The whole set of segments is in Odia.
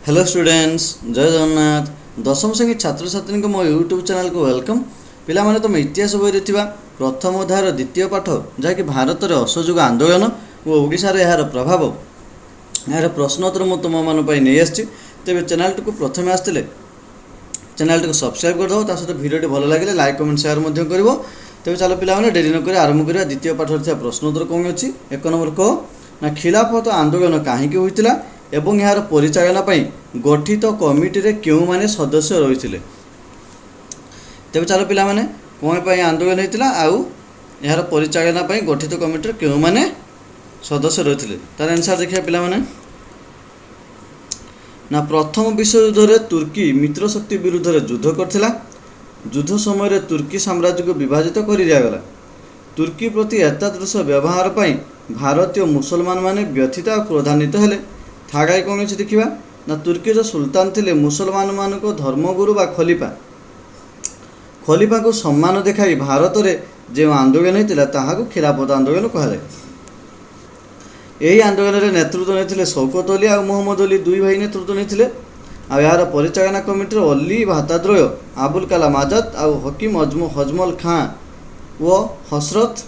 हेलो स्टूडेंट्स, जय जगन्नाथ। दशम श्रेणी छात्र छात्री को मो यूट्यूब चैनल को वेलकम। पिला माने तुम इतिहास बही प्रथम अध्यायर द्वितीय पाठ जहाँकि भारत में असहयोग आंदोलन और ओडिशा यार प्रभाव यार प्रश्नोत्तर मुझे तुम मान नहीं आसी। तेज चैनल को प्रथम आसते चैनल को सब्सक्राइब करदे सहित भिडियो भल लगे लाइक कमेंट शेयर कर। तेज चलो पिला डेरी नक आरंभ करा। द्वितीय पाठ प्रश्नोत्तर कौन अच्छी। एक नंबर कह ना खिलाफत आंदोलन कहीं होता एवं यार परिचालना गठित कमिटी रे क्यों माने सदस्य रही। तेज चलो पिला माने कौन पर आंदोलन होता आउ यार परिचालना गठित कमिटी क्यों माने सदस्य रही। तार आंसर देखिए पिला माने ना प्रथम विश्वयुद्ध रे तुर्की मित्र शक्ति विरुद्ध रे युद्ध करथिला। युद्ध समय रे तुर्की साम्राज्य को विभाजित कर दियागला। तुर्की प्रति एतादृश व्यवहार पर भारतीय मुसलमान माने व्यथित और क्रोधान्वित हेले। थागाई कौन अच्छी देखा ना तुर्की जो सुल्तान थे मुसलमान मान को धर्मगुरु बा खलीफा को सम्मान देखाई भारत में जो आंदोलन होता खिलाफत आंदोलन कहुए। यही आंदोलन में नेतृत्व नहीं शौकत अली और मोहम्मद अली दुई भाई नेतृत्व नहीं। यार परिचालना कमिटी अली भाताद्रय अबुल कलाम आजाद और हकीम हजमल खां व हसरत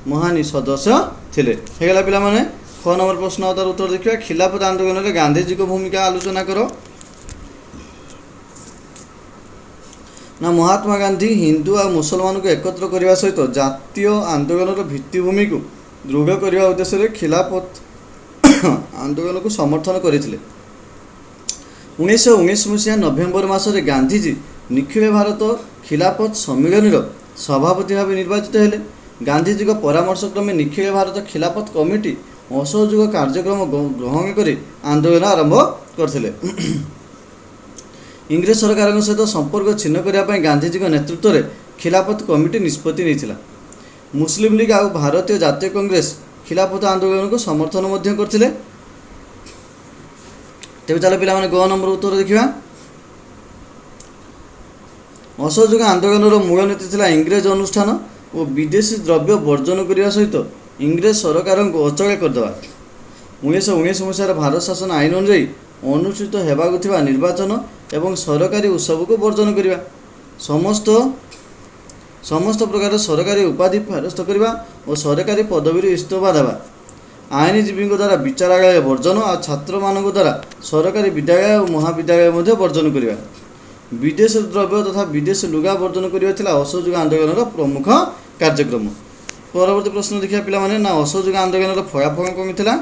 मोहानी सदस्य थे। पिला माने 6 नंबर प्रश्न तार उत्तर देखिए। खिलाफत आंदोलन में गांधीजी को भूमिका आलोचना करो। ना महात्मा गांधी हिंदू और मुसलमान को एकत्र करने सहित जातीय आंदोलन भित्तिभूमि को दृढ़ करने उद्देश्य खिलाफत आंदोलन को समर्थन करते। 1919 मसीहा नवेम्बर मासरे गांधीजी निखिल भारत खिलाफत सम्मेलन सभापति भाव निर्वाचित हेले। गांधीजी को परामर्श क्रमे निखिल भारत खिलाफत कमिटी असहयोग कार्यक्रम ग्रहण कर आंदोलन आरंभ करथिले। इंग्रेज सरकार सहित संपर्क छिन्न करने गांधीजी नेतृत्व में खिलाफत कमिटी निष्पत्ति नहीं। मुस्लिम लीग और भारतीय जातीय कांग्रेस खिलाफत आंदोलन को समर्थन करथिले। तेज चलो पिला ग नंबर उत्तर देखा। असहयोग आंदोलन मूल नीति था इंग्रेज अनुष्ठान और विदेशी द्रव्य वर्जन करने सहित इंग्रेज सरकार को अचल करदे। 1919 मसीहार भारत शासन आईन अनुଯାयी अनुष्ठित होगा निर्वाचन एवं सरकारी उत्सव को वर्जन करने समस्त प्रकार सरकारी उपाधि फेरस्त करने और सरकारी पदवी इस्तीफा देवा आईनजीवी द्वारा विचारालय वर्जन और छात्र मान द्वारा सरकारी विद्यालय और महाविद्यालय वर्जन करने विदेश द्रव्य तथा विदेश लुगा वर्जन करने असहयोग आंदोलन प्रमुख कार्यक्रम। परवर्ती प्रश्न देखिए पिला माने ना असहयोग आंदोलन फलाफल कौन था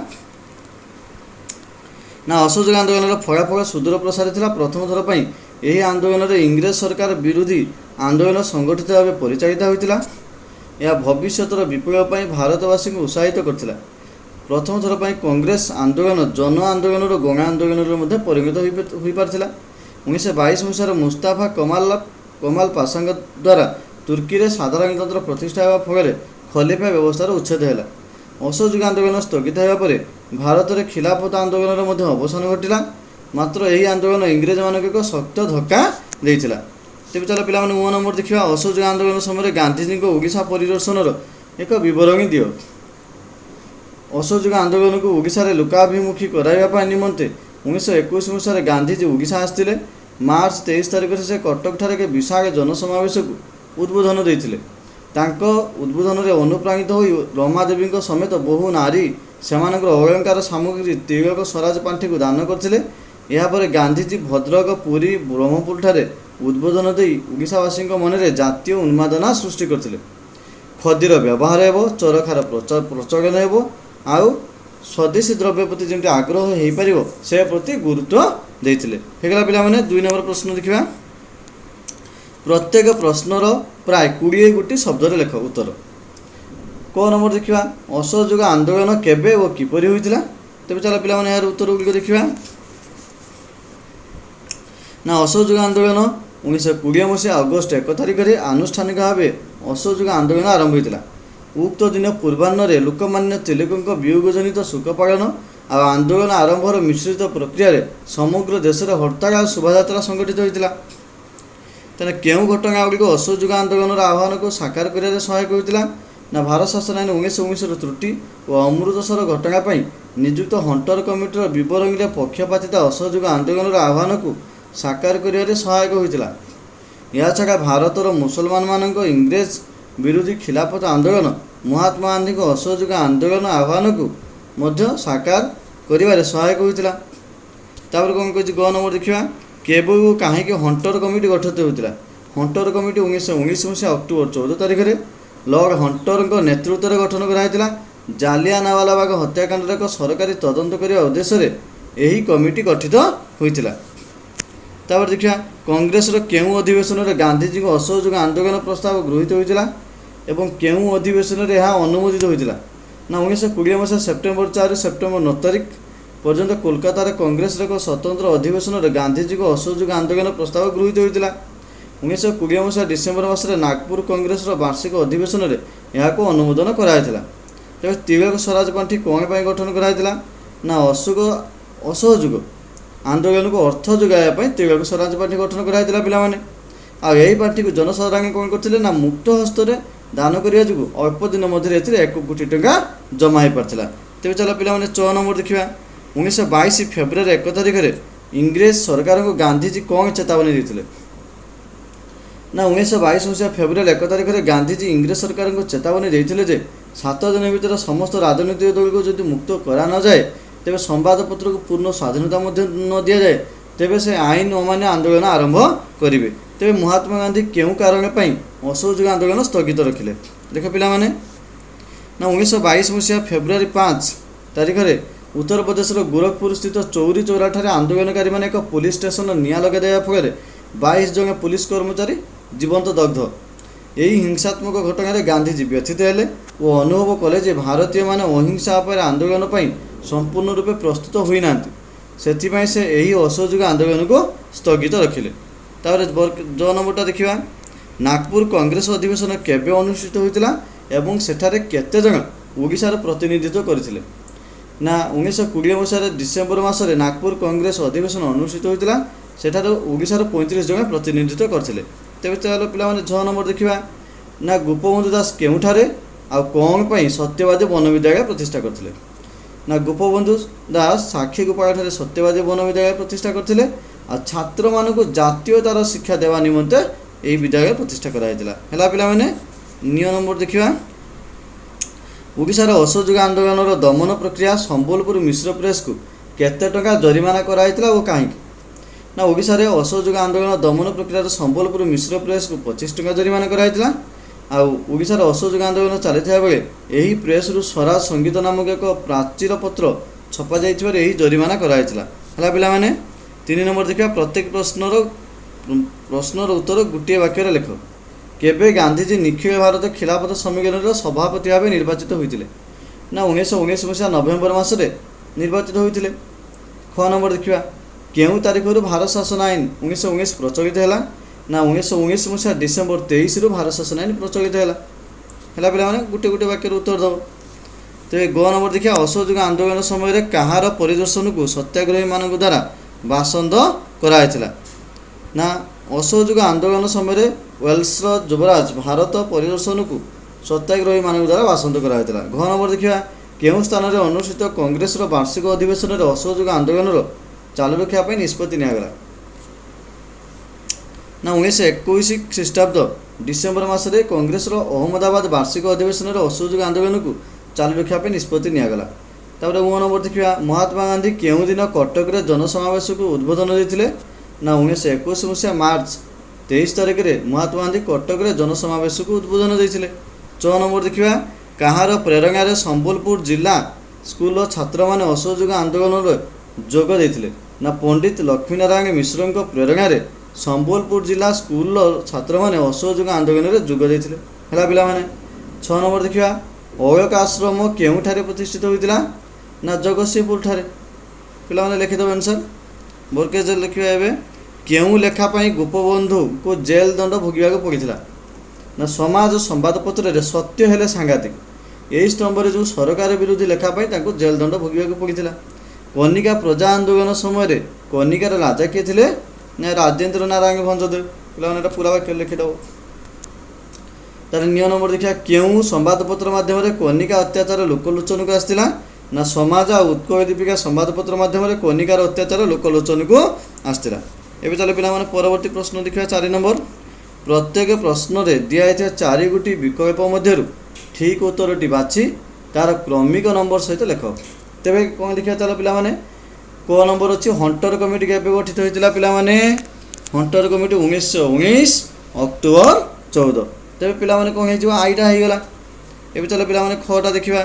ना असहयोग आंदोलन फलाफल सुदूर प्रसारी था। प्रथम थर पर यही आंदोलन में इंग्रेज सरकार विरोधी आंदोलन संगठित भाव परिचालित होता। यह भविष्यर विप्लव भारतवासी को उत्साहित करथिला। प्रथम थर पर कांग्रेस आंदोलन जन आंदोलन गण आंदोलन परिणत हो पार्थिला। 1922 मसीहार मुस्ताफा कमाल पाशांग द्वारा तुर्की में साधारणतंत्र प्रतिष्ठा होगा फल खलीफा व्यवस्थार उच्छेद है। असहयोग आंदोलन स्थगित होगा भारत में खिलाफत आंदोलन अवसान घटला। मात्र यही आंदोलन इंग्रेज मान एक शक्त धक्का देता। तेज चलो पिला 9 नंबर देखा। असहयोग आंदोलन समय गांधीजी को ओडिशा परिदर्शन एक विवरणी दियो। असहयोग आंदोलन को ओडिशा रे लोकाभिमुखी कराइबा निमंते 1921 मसीह गांधीजी ओडिशा आसते। मार्च 23 तारिख से कटक ठारे एक विशाल जनसमावेश को उद्बोधन देते। उद्बोधन में अनुप्राणित हो रमादेवी समेत बहु नारी से अलंकार सामग्री तिलक स्वराज पांठी को दान करते। यापर गांधीजी भद्रक पुरी ब्रह्मपुर ठारे उद्बोधन दे ओडिशावासी मन में जातीय उन्मादना सृष्टि करते। खदीर व्यवहार हो चरखार प्रचलन हो आउ स्वदेशी द्रव्य प्रति जमी आग्रह हो पार से प्रति गुरुत्व देते। होगा पिला 2 नंबर प्रश्न देखा। प्रत्येक प्रश्नर प्राय 20 गोटी शब्द लेख उत्तर। क नंबर देखा। असहयोग आंदोलन केबे और किपरि होइतिला। तेज चलो पिला यार उत्तर गुलिक देखा ना असहयोग आंदोलन 1920 मसीहा अगस्ट 1 तारिख में आनुष्ठानिक भाव असहयोग आंदोलन आरंभ होता। उक्त दिन पूर्वाह्न लोकमान्य तिलक वियोग जनित शोक पालन और आंदोलन आरंभर मिश्रित प्रक्रिया समग्र देश में हड़ताल और शोभा संगठित होता। तेना क्यों घटना गुड़िक असहयोग आंदोलन आह्वान को साकार कर सहायक होता ना भारत शासन आईन 1919 त्रुटि और अमृतसर घटना ନିଯୁକ୍ତ ହଣ୍ଟର କମିଟିର ବିବରଣୀରେ ପକ୍ଷପାତିତା ଅସହଯୋଗ ଆନ୍ଦୋଳନର ଆହ୍ୱାନକୁ ସାକାର କରିବାରେ ସହାୟକ ହୋଇଥିଲା। ଏହାଛଡ଼ା ଭାରତର ମୁସଲମାନମାନଙ୍କ ଇଂରେଜ ବିରୋଧୀ ଖିଲାଫତ ଆନ୍ଦୋଳନ ମହାତ୍ମା ଗାନ୍ଧୀଙ୍କ ଅସହଯୋଗ ଆନ୍ଦୋଳନ ଆହ୍ୱାନକୁ ମଧ୍ୟ ସାକାର କରିବାରେ ସହାୟକ ହୋଇଥିଲା। ତାପରେ କ'ଣ କହୁଛି ଗ ନମ୍ବର ଦେଖିବା, କେବେ ଓ କାହିଁକି ହଣ୍ଟର କମିଟି ଗଠିତ ହୋଇଥିଲା। ହଣ୍ଟର କମିଟି 1919 ମସିହା ଅକ୍ଟୋବର 14 ତାରିଖରେ ଲର୍ଡ଼ ହଣ୍ଟରଙ୍କ ନେତୃତ୍ୱରେ ଗଠନ କରାଯାଇଥିଲା। ଜାଲିଆନାୱାଲାବାଗ ହତ୍ୟାକାଣ୍ଡର ଏକ ସରକାରୀ ତଦନ୍ତ କରିବା ଉଦ୍ଦେଶ୍ୟରେ ଏହି କମିଟି ଗଠିତ ହୋଇଥିଲା। ତାପରେ ଦେଖିବା, କଂଗ୍ରେସର କେଉଁ ଅଧିବେଶନରେ ଗାନ୍ଧୀଜୀଙ୍କ ଅସହଯୋଗ ଆନ୍ଦୋଳନ ପ୍ରସ୍ତାବ ଗୃହୀତ ହୋଇଥିଲା ଏବଂ କେଉଁ ଅଧିବେଶନରେ ଏହା ଅନୁମୋଦିତ ହୋଇଥିଲା। ନା 1920 ମସିହା ସେପ୍ଟେମ୍ବର 4 ସେପ୍ଟେମ୍ବର 9 ତାରିଖ ପର୍ଯ୍ୟନ୍ତ କୋଲକାତାର କଂଗ୍ରେସର ଏକ ସ୍ୱତନ୍ତ୍ର ଅଧିବେଶନରେ ଗାନ୍ଧୀଜୀଙ୍କ ଅସହଯୋଗ ଆନ୍ଦୋଳନ ପ୍ରସ୍ତାବ ଗୃହୀତ ହୋଇଥିଲା। 1920 ମସିହା ଡିସେମ୍ବର ମାସରେ ନାଗପୁର କଂଗ୍ରେସର ବାର୍ଷିକ ଅଧିବେଶନରେ ଏହାକୁ ଅନୁମୋଦନ କରାଯାଇଥିଲା। ତେବେ ତିଳକ ସ୍ୱରାଜ ପାଣ୍ଠି କ'ଣ ପାଇଁ ଗଠନ କରାଯାଇଥିଲା। ନା ଅସହଯୋଗ ଆନ୍ଦୋଳନକୁ ଅର୍ଥ ଯୋଗାଇବା ପାଇଁ ତିଳକ ସ୍ୱରାଜ ପାଣ୍ଠି ଗଠନ କରାଯାଇଥିଲା ପିଲାମାନେ। ଆଉ ଏହି ପାଣ୍ଠିକୁ ଜନସାଧାରଣ କ'ଣ କରିଥିଲେ ନା ମୁକ୍ତ ହସ୍ତରେ ଦାନ କରିବା ଯୋଗୁଁ ଅଳ୍ପ ଦିନ ମଧ୍ୟରେ ଏଥିରେ 1 କୋଟି ଟଙ୍କା ଜମା ହୋଇପାରିଥିଲା। ତେବେ ଚାଲ ପିଲାମାନେ 6 ନମ୍ବର ଦେଖିବା, 1922 ଫେବୃଆରୀ 1 ତାରିଖରେ ଇଂରେଜ ସରକାରଙ୍କୁ ଗାନ୍ଧୀଜୀ କ'ଣ ଚେତାବନୀ ଦେଇଥିଲେ। ନା 1922 ମସିହା ଫେବୃଆରୀ 1 ତାରିଖରେ ଗାନ୍ଧୀଜୀ ଇଂରେଜ ସରକାରଙ୍କୁ ଚେତାବନୀ ଦେଇଥିଲେ ଯେ 7 ଦିନ ଭିତରେ ସମସ୍ତ ରାଜନୈତିକ ଦଳକୁ ଯଦି ମୁକ୍ତ କରାନଯାଏ, ତେବେ ସମ୍ବାଦପତ୍ରକୁ ପୂର୍ଣ୍ଣ ସ୍ୱାଧୀନତା ମଧ୍ୟ ନ ଦିଆଯାଏ, ତେବେ ସେ ଆଇନ ଅମାନ୍ୟ ଆନ୍ଦୋଳନ ଆରମ୍ଭ କରିବେ। ତେବେ ମହାତ୍ମା ଗାନ୍ଧୀ କେଉଁ କାରଣ ପାଇଁ ଅସହଯୋଗ ଆନ୍ଦୋଳନ ସ୍ଥଗିତ ରଖିଲେ। ଦେଖ ପିଲାମାନେ, ନା 1922 ମସିହା ଫେବୃଆରୀ 5 ତାରିଖରେ ଉତ୍ତରପ୍ରଦେଶର ଗୋରଖପୁର ସ୍ଥିତ ଚୌରୀ ଚୌରାଠାରେ ଆନ୍ଦୋଳନକାରୀମାନେ ଏକ ପୁଲିସ ଷ୍ଟେସନ ନିଆଁ ଲଗାଇଦେବା ଫଳରେ 22 ଜଣ ପୁଲିସ କର୍ମଚାରୀ ଜୀବନ୍ତ ଦଗ୍ଧ। ଏହି ହିଂସାତ୍ମକ ଘଟଣାରେ ଗାନ୍ଧୀଜୀ ବ୍ୟଥିତ ହେଲେ ଓ ଅନୁଭବ କଲେ ଯେ ଭାରତୀୟମାନେ ଅହିଂସା ଉପରେ ଆନ୍ଦୋଳନ ପାଇଁ ସମ୍ପୂର୍ଣ୍ଣ ରୂପେ ପ୍ରସ୍ତୁତ ହୋଇନାହାନ୍ତି। ସେଥିପାଇଁ ସେ ଏହି ଅସହଯୋଗ ଆନ୍ଦୋଳନକୁ ସ୍ଥଗିତ ରଖିଲେ। ତାପରେ ଜ ନମ୍ବରଟା ଦେଖିବା, ନାଗପୁର କଂଗ୍ରେସ ଅଧିବେଶନ କେବେ ଅନୁଷ୍ଠିତ ହୋଇଥିଲା ଏବଂ ସେଠାରେ କେତେ ଜଣ ଓଡ଼ିଶାର ପ୍ରତିନିଧିତ୍ୱ କରିଥିଲେ। ନା 1920 ମସିହାରେ ଡିସେମ୍ବର ମାସରେ ନାଗପୁର କଂଗ୍ରେସ ଅଧିବେଶନ ଅନୁଷ୍ଠିତ ହୋଇଥିଲା। ସେଠାରେ ଓଡ଼ିଶାର 35 ଜଣ ପ୍ରତିନିଧିତ୍ୱ କରିଥିଲେ। ତେବେ ଚାଲ ପିଲାମାନେ 6 ନମ୍ବର ଦେଖିବା, ନା ଗୋପବନ୍ଧୁ ଦାସ କେଉଁଠାରେ ଆଉ କ'ଣ ପାଇଁ ସତ୍ୟବାଦୀ ବନ ବିଦ୍ୟାଳୟ ପ୍ରତିଷ୍ଠା କରିଥିଲେ। ନା ଗୋପବନ୍ଧୁ ଦାସ ସାକ୍ଷୀଗୋପାଳଠାରେ ସତ୍ୟବାଦୀ ବନ ବିଦ୍ୟାଳୟ ପ୍ରତିଷ୍ଠା କରିଥିଲେ। ଆଉ ଛାତ୍ରମାନଙ୍କୁ ଜାତୀୟତାର ଶିକ୍ଷା ଦେବା ନିମନ୍ତେ ଏହି ବିଦ୍ୟାଳୟ ପ୍ରତିଷ୍ଠା କରାଯାଇଥିଲା। ହେଲା ପିଲାମାନେ, 9 ନମ୍ବର ଦେଖିବା, ଓଡ଼ିଶାର ଅସହଯୋଗ ଆନ୍ଦୋଳନର ଦମନ ପ୍ରକ୍ରିୟା ସମ୍ବଲପୁର ମିଶ୍ର ପ୍ରେସକୁ କେତେ ଟଙ୍କା ଜରିମାନା କରାଯାଇଥିଲା ଓ କାହିଁକି। ନା ଓଡ଼ିଶାରେ ଅସହଯୋଗ ଆନ୍ଦୋଳନ ଦମନ ପ୍ରକ୍ରିୟାର ସମ୍ବଲପୁର ମିଶ୍ର ପ୍ରେସକୁ 25 ଟଙ୍କା ଜରିମାନା କରାଯାଇଥିଲା। ଆଉ ଓଡ଼ିଶାର ଅସହଯୋଗ ଆନ୍ଦୋଳନ ଚାଲିଥିବା ବେଳେ ଏହି ପ୍ରେସରୁ ସ୍ୱରାଜ ସଙ୍ଗୀତ ନାମକ ଏକ ପ୍ରାଚୀର ପତ୍ର ଛପାଯାଇଥିବାରୁ ଏହି ଜରିମାନା କରାଯାଇଥିଲା। ହେଲା ପିଲାମାନେ, 3 ନମ୍ବର ଦେଖିବା, ପ୍ରତ୍ୟେକ ପ୍ରଶ୍ନର ଉତ୍ତର ଗୋଟିଏ ବାକ୍ୟରେ ଲେଖ। କେବେ ଗାନ୍ଧୀଜୀ ନିଖିଳ ଭାରତ ଖିଲାଫତ ସମ୍ମିଳନୀର ସଭାପତି ଭାବେ ନିର୍ବାଚିତ ହୋଇଥିଲେ। ନା 1919 ମସିହା ନଭେମ୍ବର ମାସରେ ନିର୍ବାଚିତ ହୋଇଥିଲେ। ଖ ନମ୍ବର ଦେଖିବା, କେଉଁ ତାରିଖରୁ ଭାରତ ଶାସନ ଆଇନ 1919 ପ୍ରଚଳିତ ହେଲା। ନା 1919 ମସିହା ଡିସେମ୍ବର 23ରୁ ଭାରତ ଶାସନ ଆଇନ ପ୍ରଚଳିତ ହେଲା। ହେଲା ପିଲାମାନେ, ଗୋଟେ ବାକ୍ୟରେ ଉତ୍ତର ଦେବ। ତେବେ ଗ ନମ୍ବର ଦେଖିବା, ଅସହଯୋଗ ଆନ୍ଦୋଳନ ସମୟରେ କାହାର ପରିଦର୍ଶନକୁ ସତ୍ୟାଗ୍ରହୀମାନଙ୍କ ଦ୍ୱାରା ବାସନ୍ଦ କରାଯାଇଥିଲା। ନା ଅସହଯୋଗ ଆନ୍ଦୋଳନ ସମୟରେ ୱେଲ୍ସର ଯୁବରାଜ ଭାରତ ପରିଦର୍ଶନକୁ ସତ୍ୟାଗ୍ରହୀମାନଙ୍କ ଦ୍ୱାରା ବାସନ୍ଦ କରାଯାଇଥିଲା। ଘ ନମ୍ବର ଦେଖିବା, କେଉଁ ସ୍ଥାନରେ ଅନୁଷ୍ଠିତ କଂଗ୍ରେସର ବାର୍ଷିକ ଅଧିବେଶନରେ ଅସହଯୋଗ ଆନ୍ଦୋଳନର ଚାଲୁ ରଖିବା ପାଇଁ ନିଷ୍ପତ୍ତି ନିଆଗଲା। ନା 1921 ଖ୍ରୀଷ୍ଟାବ୍ଦ ଡିସେମ୍ବର ମାସରେ କଂଗ୍ରେସର ଅହମ୍ମଦାବାଦ ବାର୍ଷିକ ଅଧିବେଶନରେ ଅସହଯୋଗ ଆନ୍ଦୋଳନକୁ ଚାଲୁ ରଖିବା ପାଇଁ ନିଷ୍ପତ୍ତି ନିଆଗଲା। ତାପରେ 9 ନମ୍ବର ଦେଖିବା, ମହାତ୍ମା ଗାନ୍ଧୀ କେଉଁଦିନ କଟକରେ ଜନସମାବେଶକୁ ଉଦ୍ବୋଧନ ଦେଇଥିଲେ। ନା 1921 ମସିହା ମାର୍ଚ୍ଚ 23 ତାରିଖରେ ମହାତ୍ମା ଗାନ୍ଧୀ କଟକରେ ଜନସମାବେଶକୁ ଉଦ୍ବୋଧନ ଦେଇଥିଲେ। 6 ନମ୍ବର ଦେଖିବା, କାହାର ପ୍ରେରଣାରେ ସମ୍ବଲପୁର ଜିଲ୍ଲା ସ୍କୁଲର ଛାତ୍ରମାନେ ଅସହଯୋଗ ଆନ୍ଦୋଳନରେ ଯୋଗ ଦେଇଥିଲେ। ନା ପଣ୍ଡିତ ଲକ୍ଷ୍ମୀନାରାୟଣ ମିଶ୍ରଙ୍କ ପ୍ରେରଣାରେ ସମ୍ବଲପୁର ଜିଲ୍ଲା ସ୍କୁଲର ଛାତ୍ରମାନେ ଅସହଯୋଗ ଆନ୍ଦୋଳନରେ ଯୋଗ ଦେଇଥିଲେ। ହେଲା ପିଲାମାନେ, 6 ନମ୍ବର ଦେଖିବା, ଅଳକା ଆଶ୍ରମ କେଉଁଠାରେ ପ୍ରତିଷ୍ଠିତ ହୋଇଥିଲା। ନା ଜଗତସିଂହପୁରଠାରେ। ପିଲାମାନେ ଲେଖିଦେବେ ଆନ୍ସର୍। ବର୍କେଜ୍ ଲେଖିବା, ଏବେ କେଉଁ ଲେଖା ପାଇଁ ଗୋପବନ୍ଧୁଙ୍କୁ ଜେଲ୍ ଦଣ୍ଡ ଭୋଗିବାକୁ ପଡ଼ିଥିଲା। ନା ସମାଜ ସମ୍ବାଦପତ୍ରରେ ସତ୍ୟ ହେଲେ ସାଂଘାତିକ ଏହି ସ୍ତମ୍ଭରେ ଯେଉଁ ସରକାର ବିରୋଧୀ ଲେଖା ପାଇଁ ତାଙ୍କୁ ଜେଲ୍ ଦଣ୍ଡ ଭୋଗିବାକୁ ପଡ଼ିଥିଲା। କନିକା ପ୍ରଜା ଆନ୍ଦୋଳନ ସମୟରେ କନିକାର ରାଜା କିଏ ଥିଲେ। ନା ରାଜେନ୍ଦ୍ର ନାରାୟଣ ଭଞ୍ଜଦେବ। ପିଲାମାନେ ଏଇଟା ପୁରା ବାକ୍ୟ ଲେଖିଦେବ। ତାହେଲେ 9 ନମ୍ବର ଦେଖିବା, କେଉଁ ସମ୍ବାଦପତ୍ର ମାଧ୍ୟମରେ କନିକା ଅତ୍ୟାଚାର ଲୋକଲୋଚନକୁ ଆସିଥିଲା। ନା ସମାଜ ଆଉ ଉତ୍କଳ ଦୀପିକା ସମ୍ବାଦପତ୍ର ମାଧ୍ୟମରେ କନିକାର ଅତ୍ୟାଚାର ଲୋକଲୋଚନକୁ ଆସିଥିଲା। ଏବେ ଚାଲ ପିଲାମାନେ ପରବର୍ତ୍ତୀ ପ୍ରଶ୍ନ ଦେଖିବା 4 ନମ୍ବର। ପ୍ରତ୍ୟେକ ପ୍ରଶ୍ନରେ ଦିଆଯାଇଥିବା 4ଗୋଟି ବିକଳ୍ପ ମଧ୍ୟରୁ ଠିକ୍ ଉତ୍ତରଟି ବାଛି ତାର କ୍ରମିକ ନମ୍ବର ସହିତ ଲେଖ। ତେବେ କ'ଣ ଦେଖିବା ଚାଲ ପିଲାମାନେ। କ ନମ୍ବର ଅଛି ହଣ୍ଟର କମିଟି କେବେ ଗଠିତ ହୋଇଥିଲା ପିଲାମାନେ? Hunter committee 1919 October 14। ତେବେ ପିଲାମାନେ କ'ଣ ହେଇଯିବ? ଆଇଟା ହେଇଗଲା। ଏବେ ଚାଲ ପିଲାମାନେ ଖଟା ଦେଖିବା।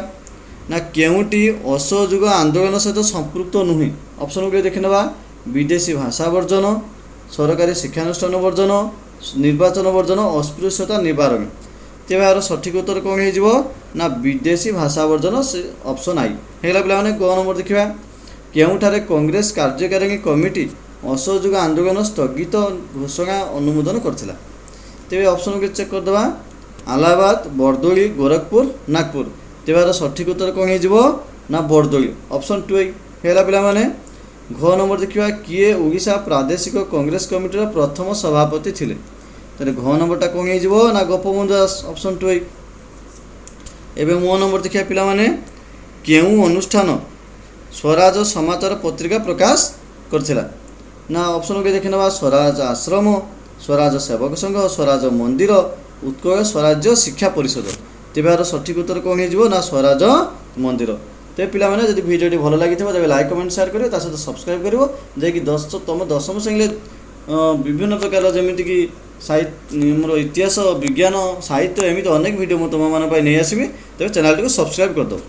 ନା କେଉଁଟି ଅସହଯୋଗ ଆନ୍ଦୋଳନ ସହିତ ସମ୍ପୃକ୍ତ ନୁହେଁ? ଅପସନ୍ ଗୁଡ଼ିକ ଦେଖିନେବା। ବିଦେଶୀ ଭାଷା ବର୍ଜନ, ସରକାରୀ ଶିକ୍ଷାନୁଷ୍ଠାନ ବର୍ଜନ, ନିର୍ବାଚନ ବର୍ଜନ, ଅସ୍ପୃଶ୍ୟତା ନିବାରଣ। ତେବେ ଏହାର ସଠିକ୍ ଉତ୍ତର କ'ଣ ହେଇଯିବ? ନା ବିଦେଶୀ ଭାଷା ବର୍ଜନ, ସେ ଅପସନ୍ ଆଇ ହେଇଗଲା। ପିଲାମାନେ ଗ ନମ୍ବର ଦେଖିବା। କେଉଁଠାରେ କଂଗ୍ରେସ କାର୍ଯ୍ୟକାରିଣୀ କମିଟି ଅସହଯୋଗ ଆନ୍ଦୋଳନ ସ୍ଥଗିତ ଘୋଷଣା ଅନୁମୋଦନ କରିଥିଲା? ତେବେ ଅପସନ୍ ଗୁଡ଼ିକ ଚେକ୍ କରିଦେବା। ଆଲାହାବାଦ, ବରଦୋଳି, ଗୋରଖପୁର, ନାଗପୁର। ତେବେ ଏହାର ସଠିକ୍ ଉତ୍ତର କ'ଣ ହେଇଯିବ? ନା ବରଦୋଳି, ଅପସନ୍ 2 ହେଇଗଲା। ପିଲାମାନେ ଘ ନମ୍ବର ଦେଖିବା। କିଏ ଓଡ଼ିଶା ପ୍ରାଦେଶିକ କଂଗ୍ରେସ କମିଟିର ପ୍ରଥମ ସଭାପତି ଥିଲେ? ତାହେଲେ ଘ ନମ୍ବରଟା କ'ଣ ହେଇଯିବ? ନା ଗୋପବନ୍ଧୁ ଦାସ, ଅପସନ୍ 2। ଏବେ ମୋ ନମ୍ବର ଦେଖିବା ପିଲାମାନେ। କେଉଁ ଅନୁଷ୍ଠାନ ସ୍ୱରାଜ ସମାଚାର ପତ୍ରିକା ପ୍ରକାଶ କରିଥିଲା? ନା ଅପସନ୍ ଗୁଡ଼ିକ ଦେଖିନେବା। ସ୍ୱରାଜ ଆଶ୍ରମ, ସ୍ୱରାଜ ସେବକ ସଂଘ, ସ୍ୱରାଜ ମନ୍ଦିର, ଉତ୍କଳ ସ୍ୱରାଜ୍ୟ ଶିକ୍ଷା ପରିଷଦ। ତେବେ ଏହାର ସଠିକ୍ ଉତ୍ତର କ'ଣ ହେଇଯିବ? ନା ସ୍ୱରାଜ ମନ୍ଦିର। ତେବେ ପିଲାମାନେ ଯଦି ଭିଡ଼ିଓଟି ଭଲ ଲାଗିଥିବ ତେବେ ଲାଇକ୍ କମେଣ୍ଟ ସେୟାର କରିବ, ତା ସହିତ ସବସ୍କ୍ରାଇବ୍ କରିବ, ଯାଇକି ତମ ଦଶମ ଶ୍ରେଣୀରେ ବିଭିନ୍ନ ପ୍ରକାର ଯେମିତିକି ଆମର ଇତିହାସ, ବିଜ୍ଞାନ, ସାହିତ୍ୟ ଏମିତି ଅନେକ ଭିଡ଼ିଓ ମୁଁ ତୁମମାନଙ୍କ ପାଇଁ ନେଇ ଆସିବି। ତେବେ ଚ୍ୟାନେଲଟିକୁ ସବସ୍କ୍ରାଇବ୍ କରିଦେବ।